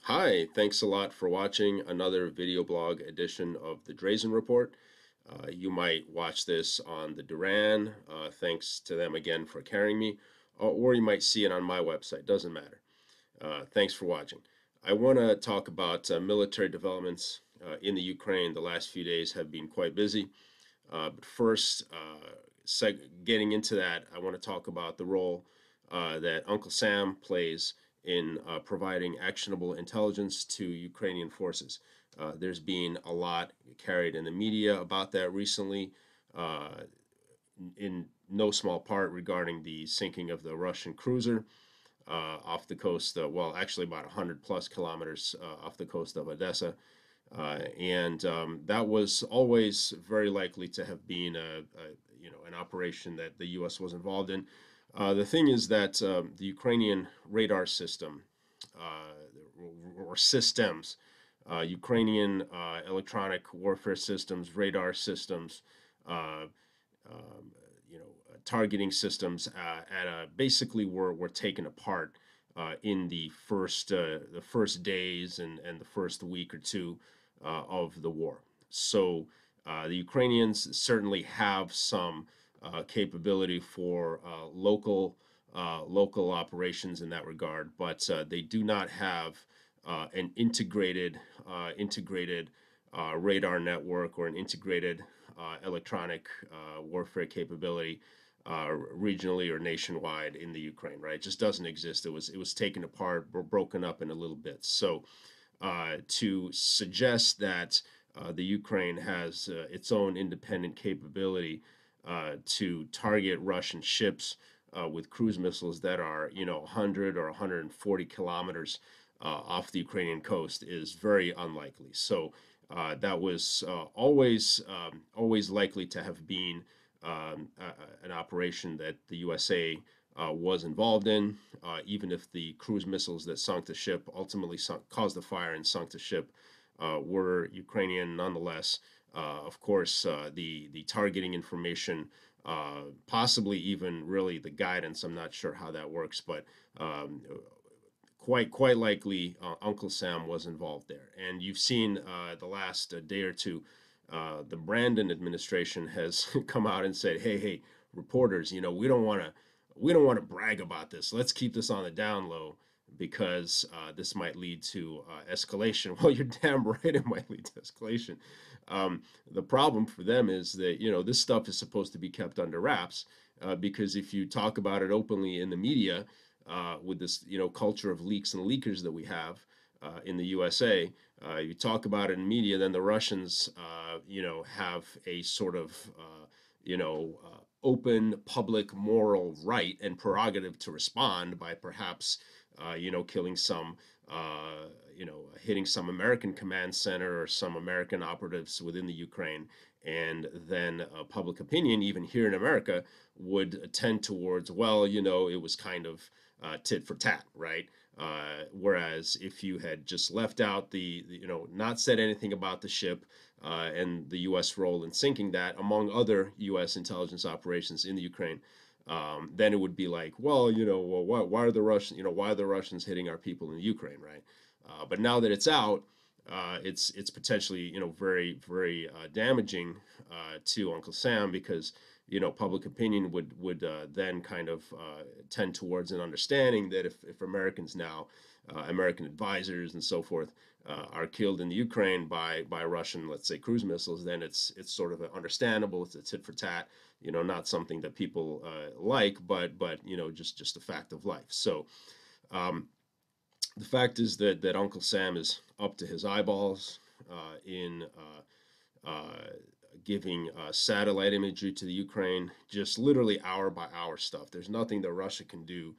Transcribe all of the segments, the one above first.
Hi, thanks a lot for watching another video blog edition of the Drazen Report. You might watch this on the Duran. Thanks to them again for carrying me, or you might see it on my website. Doesn't matter. Thanks for watching. I want to talk about military developments in the Ukraine. The last few days have been quite busy. But first, getting into that, I want to talk about the role that Uncle Sam plays in providing actionable intelligence to Ukrainian forces. There's been a lot carried in the media about that recently, uh, in no small part regarding the sinking of the Russian cruiser off the coast, well, actually about 100 plus kilometers off the coast of Odessa. And that was always very likely to have been an operation that the U.S. was involved in. The thing is that the Ukrainian radar system or systems, Ukrainian electronic warfare systems, radar systems, uh, targeting systems, basically were taken apart in the first days and the first week or two of the war. So the Ukrainians certainly have some capability for local operations in that regard, but they do not have an integrated radar network or an integrated electronic warfare capability regionally or nationwide in the Ukraine. Right, it just doesn't exist. It was taken apart, broken up in a little bit. So to suggest that the Ukraine has its own independent capability to target Russian ships with cruise missiles that are, 100 or 140 kilometers off the Ukrainian coast is very unlikely. So that was always likely to have been an operation that the USA was involved in, even if the cruise missiles that sunk the ship ultimately caused the fire and sunk the ship were Ukrainian nonetheless. Of course, the targeting information, possibly even really the guidance. I'm not sure how that works, but quite likely Uncle Sam was involved there. And you've seen the last day or two, the Brandon administration has come out and said, "Hey, reporters, we don't want to brag about this. Let's keep this on the down low because this might lead to escalation." Well, you're damn right it might lead to escalation. The problem for them is that this stuff is supposed to be kept under wraps because if you talk about it openly in the media with this culture of leaks and leakers that we have in the USA, you talk about it in media, then the Russians have a sort of open public moral right and prerogative to respond by perhaps killing some hitting some American command center or some American operatives within the Ukraine. And then public opinion, even here in America, would tend towards, well, it was kind of tit for tat, right? Whereas if you had just left out not said anything about the ship and the U.S. role in sinking that, among other U.S. intelligence operations in the Ukraine, then it would be like, well, well, why are the Russians, why are the Russians hitting our people in the Ukraine, right? But now that it's out, it's potentially very damaging to Uncle Sam because public opinion would then kind of tend towards an understanding that if Americans now, American advisors and so forth, are killed in the Ukraine by Russian, let's say, cruise missiles, then it's sort of understandable. It's a tit for tat, not something that people like, but just a fact of life. So the fact is that Uncle Sam is up to his eyeballs in giving satellite imagery to the Ukraine, just literally hour by hour stuff. There's nothing that Russia can do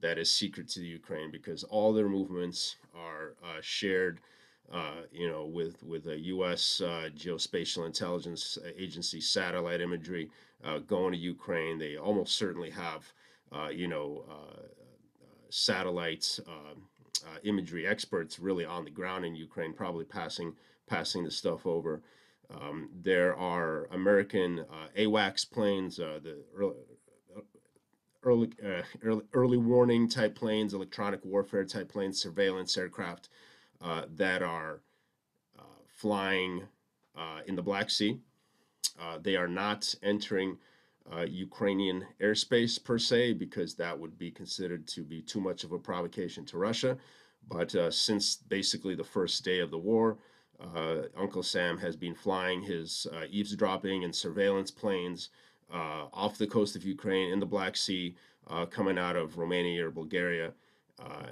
that is secret to the Ukraine because all their movements are shared, with a U.S. Geospatial Intelligence Agency satellite imagery going to Ukraine. They almost certainly have, satellites. Imagery experts really on the ground in Ukraine, probably passing the stuff over. There are American AWACS planes, the early warning type planes, electronic warfare type planes, surveillance aircraft that are flying in the Black Sea. They are not entering Ukrainian airspace per se, because that would be considered to be too much of a provocation to Russia. But since basically the first day of the war, Uncle Sam has been flying his eavesdropping and surveillance planes off the coast of Ukraine in the Black Sea, coming out of Romania or Bulgaria.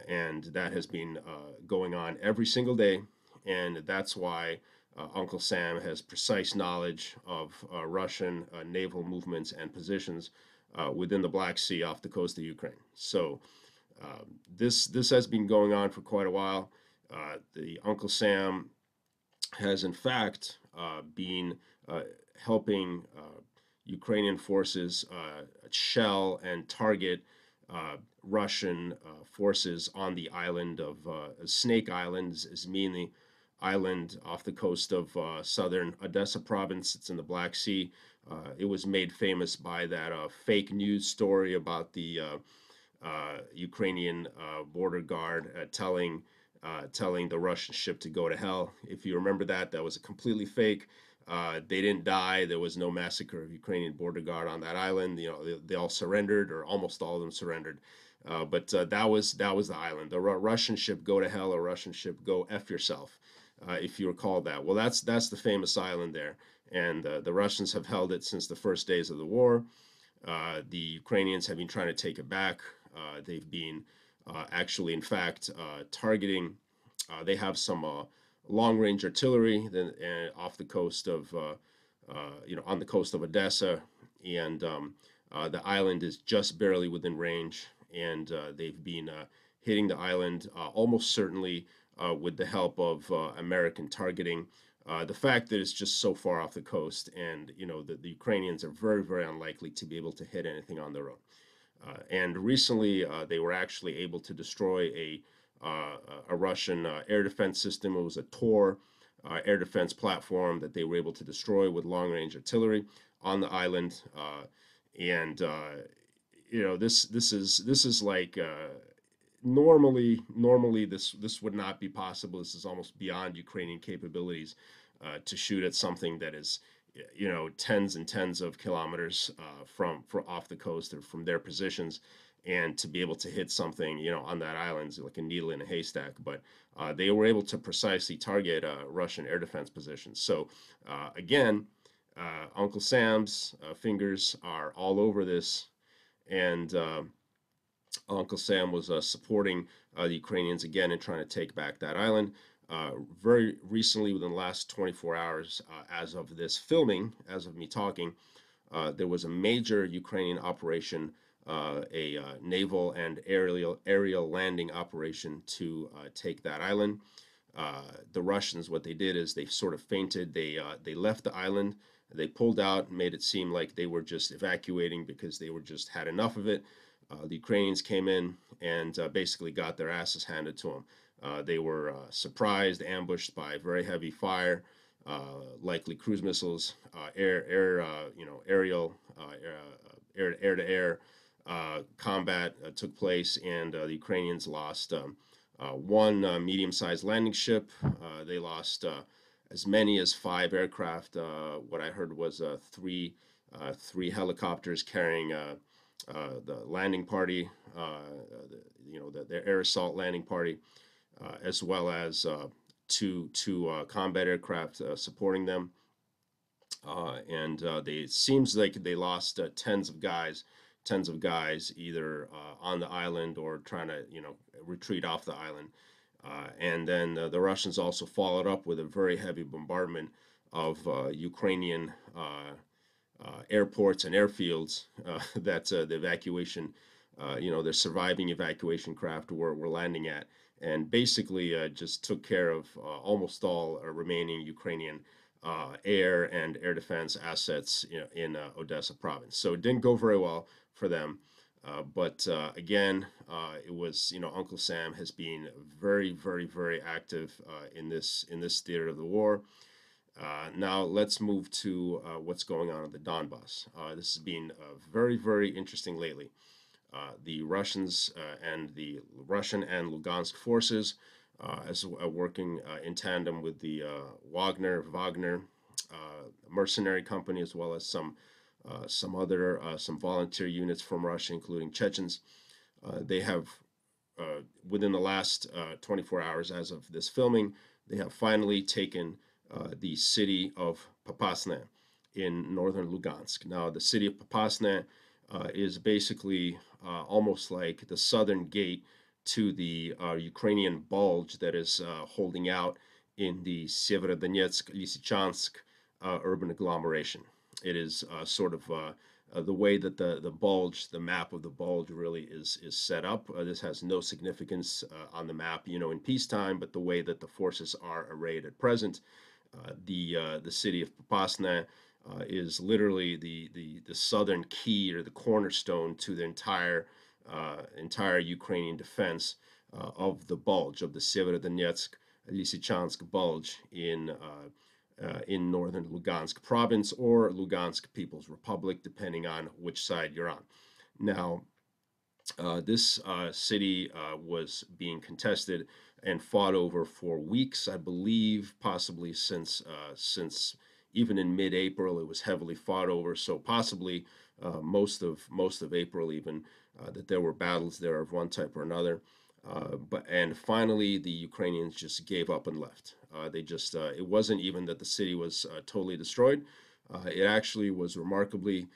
And that has been going on every single day. And that's why Uncle Sam has precise knowledge of Russian naval movements and positions within the Black Sea off the coast of Ukraine. So this has been going on for quite a while. The Uncle Sam has in fact been helping Ukrainian forces shell and target Russian forces on the island of Snake Island is mainly island off the coast of southern Odessa province. It's in the Black Sea. It was made famous by that fake news story about the Ukrainian border guard telling the Russian ship to go to hell. If you remember that, that was completely fake. They didn't die. There was no massacre of Ukrainian border guard on that island. You know, they all surrendered, or almost all of them surrendered. But that was the island. The Russian ship go to hell, or Russian ship go f yourself, if you recall that. Well, that's the famous island there, and the Russians have held it since the first days of the war. The Ukrainians have been trying to take it back. They've been actually, in fact, targeting. They have some long-range artillery off the coast of, on the coast of Odessa, and the island is just barely within range, and they've been hitting the island almost certainly with the help of American targeting. The fact that it's just so far off the coast, and the Ukrainians are very, very unlikely to be able to hit anything on their own. And recently, they were actually able to destroy a Russian air defense system. It was a Tor air defense platform that they were able to destroy with long-range artillery on the island. And this is like normally this would not be possible. This is almost beyond Ukrainian capabilities to shoot at something that is tens and tens of kilometers from off the coast or from their positions, and to be able to hit something on that island like a needle in a haystack. But they were able to precisely target Russian air defense positions. So again, Uncle Sam's fingers are all over this, and Uncle Sam was supporting the Ukrainians again in trying to take back that island. Very recently, within the last 24 hours, as of this filming, as of me talking, there was a major Ukrainian operation, a naval and aerial landing operation to take that island. The Russians, what they did is they sort of feinted. They left the island. They pulled out and made it seem like they were just evacuating because they were just had enough of it. The Ukrainians came in and basically got their asses handed to them. They were surprised, ambushed by very heavy fire, likely cruise missiles, aerial, air-to-air combat took place, and the Ukrainians lost one medium-sized landing ship. They lost as many as 5 aircraft. What I heard was three helicopters carrying the landing party, the air assault landing party, as well as two combat aircraft supporting them. And it seems like they lost tens of guys, either on the island or trying to retreat off the island. And then the Russians also followed up with a very heavy bombardment of Ukrainian airports and airfields that the evacuation, their surviving evacuation craft were landing at, and basically just took care of almost all remaining Ukrainian air and air defense assets in Odessa province. So it didn't go very well for them. But again, it was, Uncle Sam has been very, very, very active in this theater of the war. Now let's move to what's going on in the Donbass. This has been very, very interesting lately. The Russian and Lugansk forces working in tandem with the Wagner mercenary company, as well as some volunteer units from Russia, including Chechens. They have within the last 24 hours, as of this filming, they have finally taken the city of Popasna in northern Lugansk. Now, the city of Popasna is basically almost like the southern gate to the Ukrainian bulge that is holding out in the Severodonetsk Lysychansk urban agglomeration. It is sort of the way that the bulge, the map of the bulge, really is set up. This has no significance on the map, in peacetime, but the way that the forces are arrayed at present, the city of Popasna is literally the southern key or the cornerstone to the entire Ukrainian defense of the bulge of the Severodonetsk Lysychansk bulge in northern Lugansk province or Lugansk People's Republic, depending on which side you're on. Now, this city was being contested and fought over for weeks, I believe, possibly since even in mid-April it was heavily fought over. So possibly most of April even that there were battles there of one type or another. And finally, the Ukrainians just gave up and left. They just it wasn't even that the city was totally destroyed. It actually was remarkably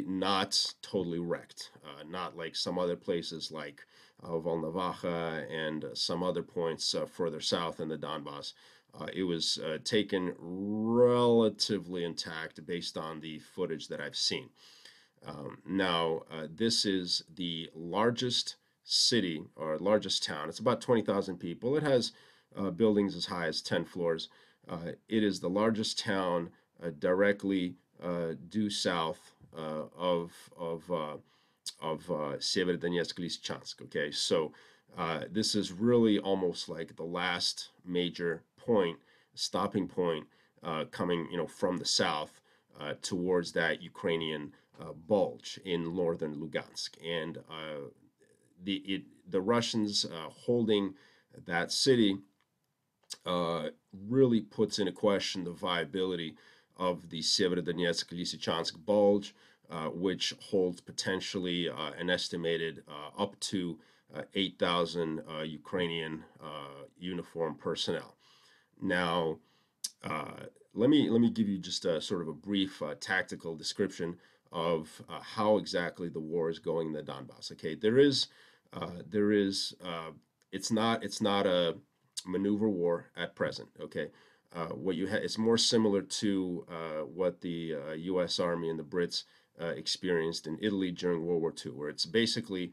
not totally wrecked. Not like some other places like Volnovakha and some other points further south in the Donbass. It was taken relatively intact based on the footage that I've seen. Now, this is the largest city or largest town. It's about 20,000 people. It has buildings as high as 10 floors. It is the largest town directly due south of Severodonetsk Lysychansk. Okay, so this is really almost like the last major stopping point, coming from the south towards that Ukrainian bulge in northern Lugansk, and the Russians holding that city really puts into question the viability of the Severodonetsk Lysychansk bulge, which holds potentially an estimated up to 8,000 Ukrainian uniformed personnel. Now, let me give you just a sort of a brief tactical description of how exactly the war is going in the Donbass. Okay, it's not a maneuver war at present. Okay, what you have, it's more similar to what the U.S. Army and the Brits experienced in Italy during World War II, where it's basically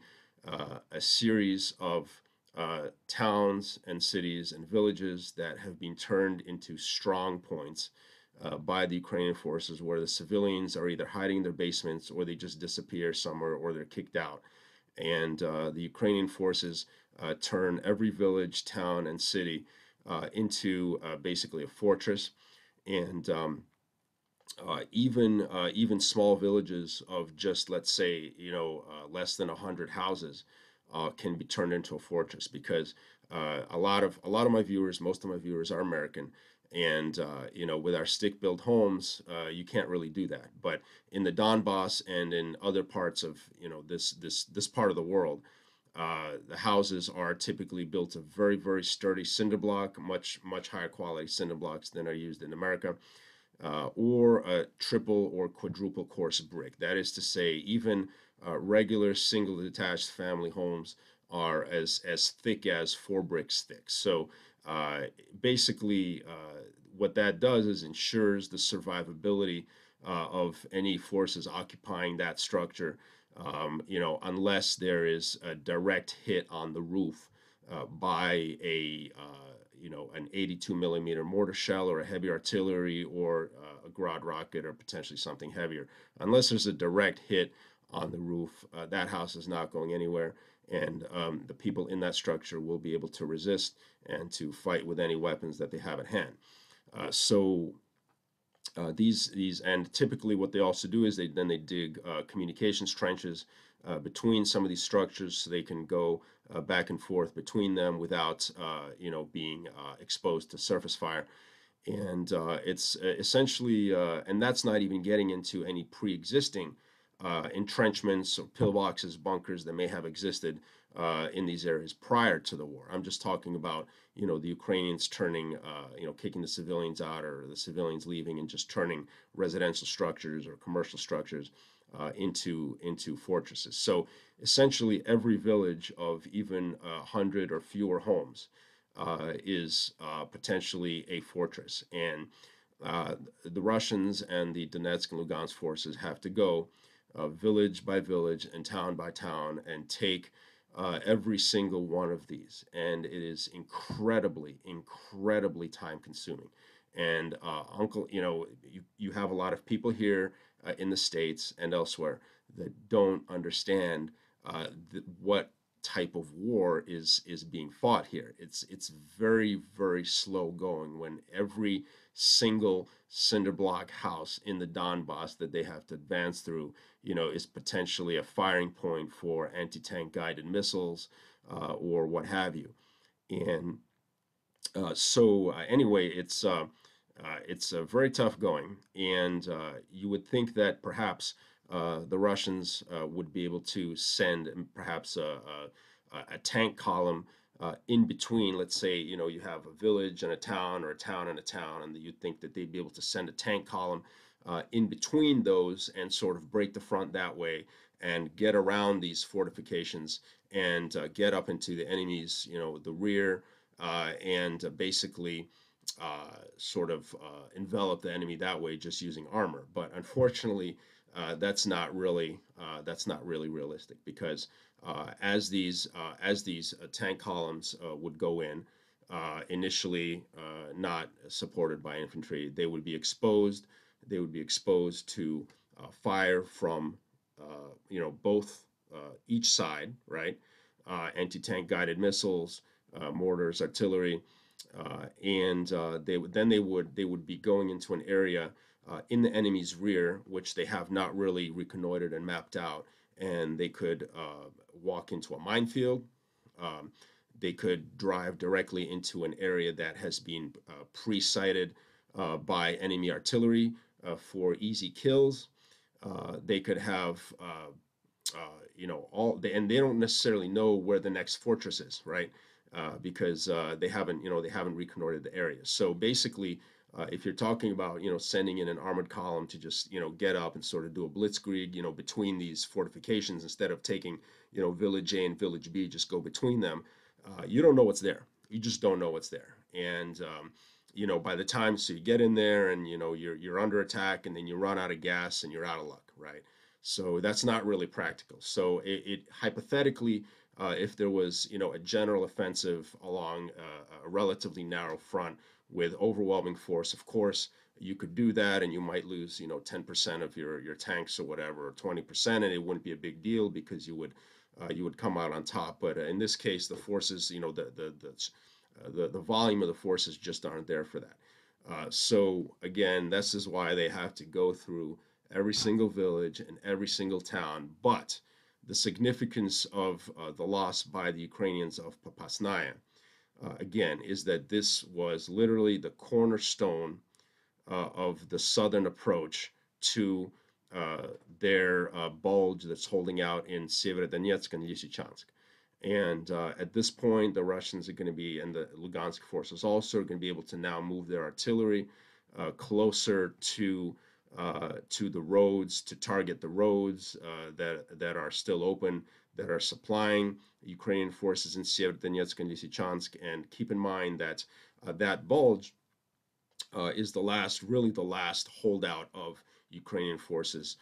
a series of towns and cities and villages that have been turned into strong points by the Ukrainian forces, where the civilians are either hiding in their basements or they just disappear somewhere or they're kicked out. And the Ukrainian forces turn every village, town, and city into basically a fortress. And even small villages of just, let's say, less than 100 houses can be turned into a fortress, because a lot of my viewers, most of my viewers, are American, and with our stick-built homes, you can't really do that. But in the Donbass and in other parts of this part of the world, the houses are typically built of very, very sturdy cinder block, much higher quality cinder blocks than are used in America, or a triple or quadruple course brick. That is to say, even regular single detached family homes are as thick as 4 bricks thick. So basically, what that does is ensures the survivability of any forces occupying that structure, unless there is a direct hit on the roof by an 82 millimeter mortar shell or a heavy artillery or a Grad rocket or potentially something heavier. Unless there's a direct hit on the roof, that house is not going anywhere, and the people in that structure will be able to resist and to fight with any weapons that they have at hand. These and typically what they also do is they dig communications trenches between some of these structures, so they can go back and forth between them without being exposed to surface fire. And it's essentially, and that's not even getting into any pre-existing entrenchments or pillboxes, bunkers that may have existed in these areas prior to the war. I'm just talking about, the Ukrainians turning, kicking the civilians out, or the civilians leaving and just turning residential structures or commercial structures into fortresses. So essentially, every village of even 100 or fewer homes is potentially a fortress. And the Russians and the Donetsk and Lugansk forces have to go village by village and town by town and take every single one of these. And it is incredibly, incredibly time consuming. And Uncle, you have a lot of people here in the States and elsewhere that don't understand what type of war is being fought here. It's very, very slow going when every single cinder block house in the Donbass that they have to advance through, is potentially a firing point for anti-tank guided missiles or what have you. And anyway, it's very tough going, and you would think that perhaps the Russians would be able to send perhaps a tank column in between. Let's say, you have a village and a town, or a town and a town, and you'd think that they'd be able to send a tank column in between those and sort of break the front that way and get around these fortifications and get up into the enemy's, the rear, and basically sort of envelop the enemy that way, just using armor. But unfortunately, that's not really realistic, because as these tank columns would go in, initially not supported by infantry, they would be exposed. They would be exposed to fire from both each side, right? Anti-tank guided missiles, mortars, artillery, and they would be going into an area in the enemy's rear, which they have not really reconnoitered and mapped out, and they could walk into a minefield. Um, they could drive directly into an area that has been pre-sighted by enemy artillery for easy kills. They could have and they don't necessarily know where the next fortress is, right? Because they haven't reconnoitered the area. So basically, if you're talking about sending in an armored column to just get up and sort of do a blitzkrieg between these fortifications, instead of taking village A and village B, just go between them. You don't know what's there. You just don't know what's there. And by the time, so you get in there and you're under attack, and then you run out of gas and you're out of luck, right? So that's not really practical. So it hypothetically, if there was a general offensive along a relatively narrow front with overwhelming force, of course you could do that, and you might lose 10% of your tanks or whatever, or 20%, and it wouldn't be a big deal, because you would come out on top. But in this case, the forces, the volume of the forces just aren't there for that. So again, this is why they have to go through every single village and every single town. But the significance of the loss by the Ukrainians of Popasnaya, again, is that this was literally the cornerstone of the southern approach to their bulge that's holding out in Severodonetsk and Lysychansk. And at this point, the Russians are going to be, and the Lugansk forces also, are going to be able to now move their artillery closer to the roads, to target the roads that are still open, that are supplying Ukrainian forces in Severodonetsk and Lysychansk. And keep in mind that that bulge is really the last holdout of Ukrainian forces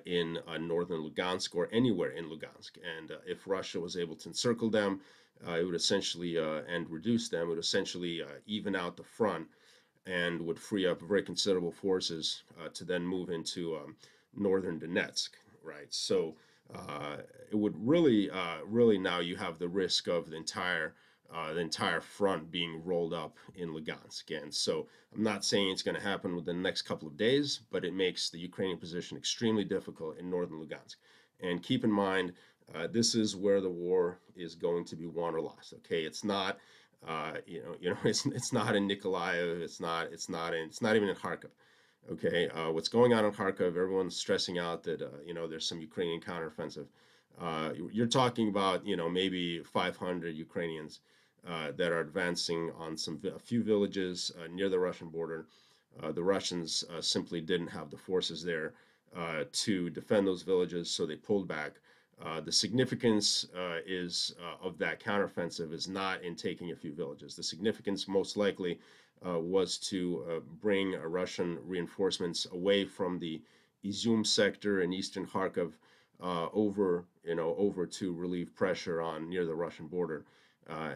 in northern Lugansk, or anywhere in Lugansk. And if Russia was able to encircle them, it would essentially, and reduce them, it would essentially even out the front, and would free up very considerable forces to then move into northern Donetsk, right? So it would really, now you have the risk of the entire front being rolled up in Lugansk. And so I'm not saying it's going to happen within the next couple of days, but it makes the Ukrainian position extremely difficult in northern Lugansk. And keep in mind, this is where the war is going to be won or lost. Okay, it's not, it's not in Nikolaev. It's not even in Kharkov. Okay, what's going on in Kharkov? Everyone's stressing out that there's some Ukrainian counteroffensive. You're talking about maybe 500 Ukrainians that are advancing on a few villages near the Russian border. The Russians simply didn't have the forces there to defend those villages, so they pulled back. The significance of that counteroffensive is not in taking a few villages. The significance most likely was to bring Russian reinforcements away from the Izum sector in eastern Kharkov over to relieve pressure on near the Russian border.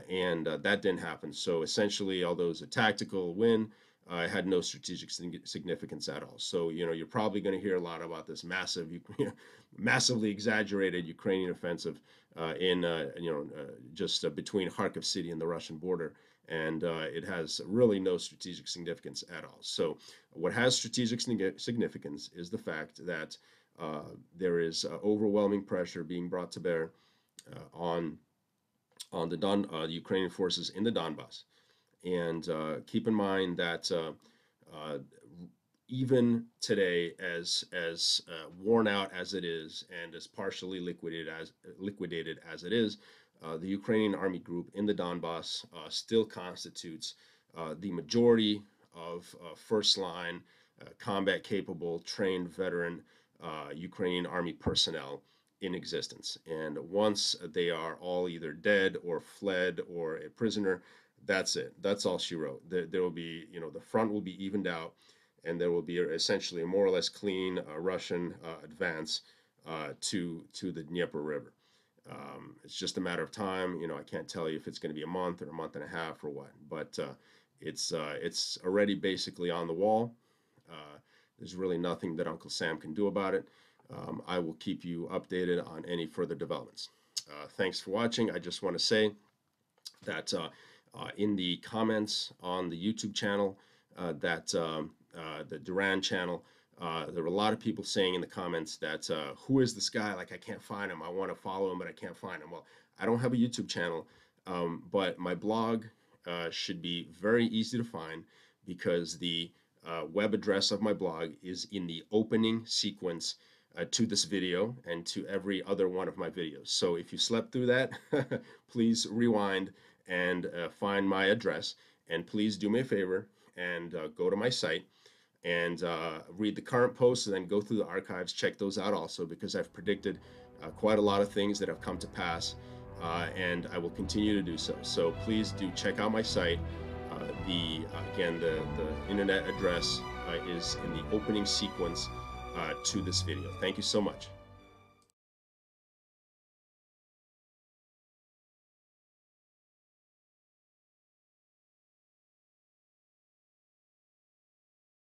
And that didn't happen. So essentially, although it was a tactical win, it had no strategic significance at all. So you're probably going to hear a lot about this massively exaggerated Ukrainian offensive just between Kharkiv city and the Russian border, and it has really no strategic significance at all. So what has strategic significance is the fact that there is overwhelming pressure being brought to bear on the Ukrainian forces in the Donbass. And keep in mind that even today, as worn out as it is, and as partially liquidated as it is, the Ukrainian army group in the Donbass still constitutes the majority of first line, combat capable, trained veteran Ukrainian army personnel in existence. And once they are all either dead or fled or a prisoner, that's it. That's all she wrote. There will be, the front will be evened out, and there will be essentially a more or less clean Russian advance to the Dnieper River. It's just a matter of time. I can't tell you if it's going to be a month or a month and a half or what, but it's already basically on the wall. There's really nothing that Uncle Sam can do about it. I will keep you updated on any further developments. Thanks for watching. I just want to say that in the comments on the YouTube channel, the Duran channel, there were a lot of people saying in the comments that who is this guy? Like, I can't find him. I want to follow him, but I can't find him. Well, I don't have a YouTube channel, but my blog should be very easy to find, because the web address of my blog is in the opening sequence to this video and to every other one of my videos. So if you slept through that, please rewind and find my address. And please do me a favor and go to my site and read the current posts, and then go through the archives, check those out also, because I've predicted quite a lot of things that have come to pass, and I will continue to do so. So please do check out my site. Again, the internet address is in the opening sequence to this video. Thank you so much.